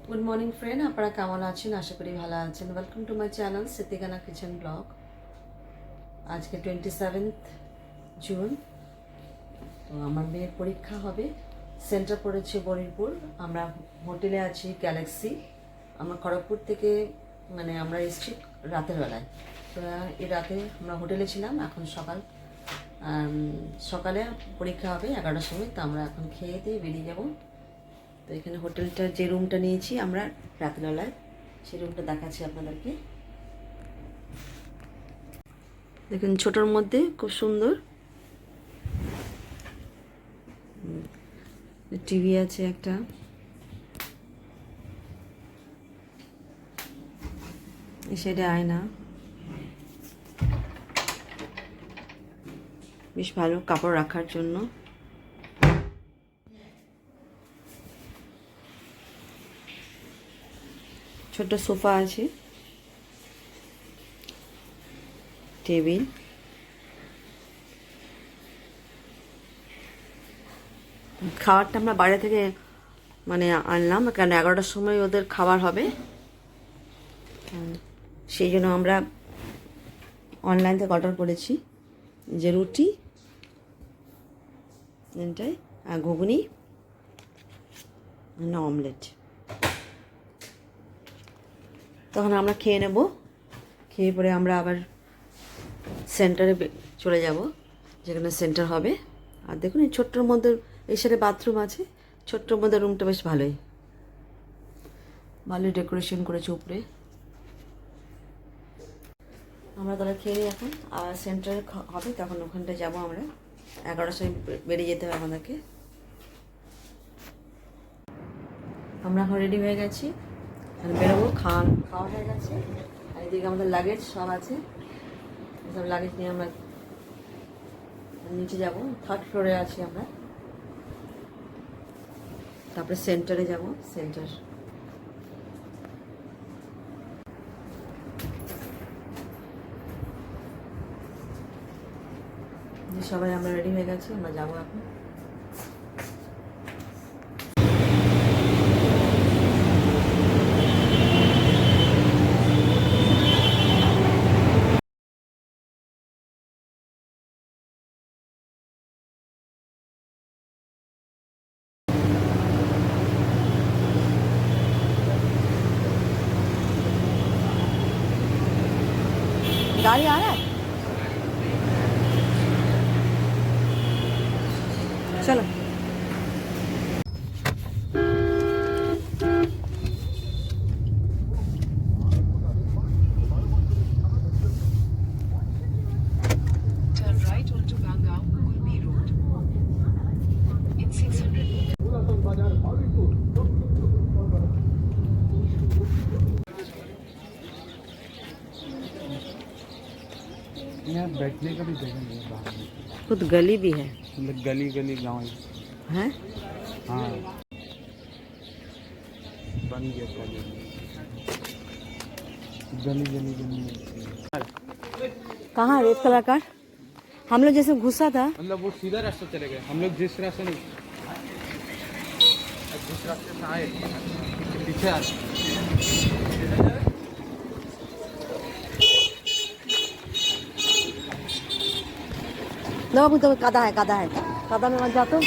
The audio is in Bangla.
গুড মর্নিং ফ্রেন্ড, আপনারা কেমন আছেন? আশা করি ভালো আছেন। Welcome to my channel Siddiqana kitchen blog. আজকে 27 জুন। তো আমার মেয়ের পরীক্ষা হবে। সেন্টার পড়েছে বরিরপুর। আমরা হোটেলে আছি গ্যালাক্সি। আমরা খড়গপুর থেকে আমরা এসেছি রাতের বেলায়। তো এই রাতে আমরা হোটেলে ছিলাম। এখন সকালে পরীক্ষা হবে 11টার সময়। তো আমরা এখন খেয়ে দিয়ে বেরিয়ে যাব। তো এখানে হোটেলটা যে রুমটা নিয়েছি আমরা রাত্রিবেলায়, সেই রুমটা দেখাচ্ছি আপনাদেরকে। দেখুন, ছোটোর মধ্যে খুব সুন্দর টিভি আছে একটা, এই সাইডে আয়না, বেশ ভালো কাপড় রাখার জন্য। ছোট্ট সোফা আছে, টেবিল, খাবারটা আমরা বাইরে থেকে আনলাম, কারণ 11টার সময় ওদের খাবার হবে। সেই জন্য আমরা অনলাইন থেকে অর্ডার করেছি যে রুটি এটাই, আর ঘুগনি, অমলেট। তখন আমরা খেয়ে নেব। খেয়ে পরে আমরা আবার সেন্টারে চলে যাব, যেখানে সেন্টার হবে। আর দেখুন, এই ছোট্টর মধ্যে এই সাথে বাথরুম আছে। ছোট্টর মধ্যে রুমটা বেশ ভালোই ডেকোরেশন করেছে উপরে। আমরা তাহলে খেয়ে নিই এখন। আর সেন্টারে হবে, তখন ওখানটায় যাবো আমরা। 11টার সময় বেরিয়ে যেতে হবে আমাদেরকে। আমরা এখন রেডি হয়ে গেছি, বেরোবো। খাওয়া হয়ে গেছে। আর এদিকে আমাদের লাগেজ সব আছে। সব লাগেজ নিয়ে আমরা নিচে যাব। 3rd ফ্লোরে আছি আমরা। তারপরে সেন্টারে যাব। সেন্টার সবাই আমরা রেডি হয়ে গেছি, আমরা যাবো এখন। गाड़ी आ रहा है, चलो। Turn right onto Bangaon Gulbi Road. In 600 यहाँ बैठने का भी जगह नहीं है बाहर में। खुद गली भी है, मतलब गली गली गाँव हैं? हाँ बन गया गली गली गली गली। कहाँ रेड कलर का? हम लोग जैसे घुसा था, मतलब वो सीधा रास्ता चले गए, हम लोग जिस रास्ते नहीं जिस रास्ते से आए पीछे आ ना तो कादा है, कादा में मत जा। तो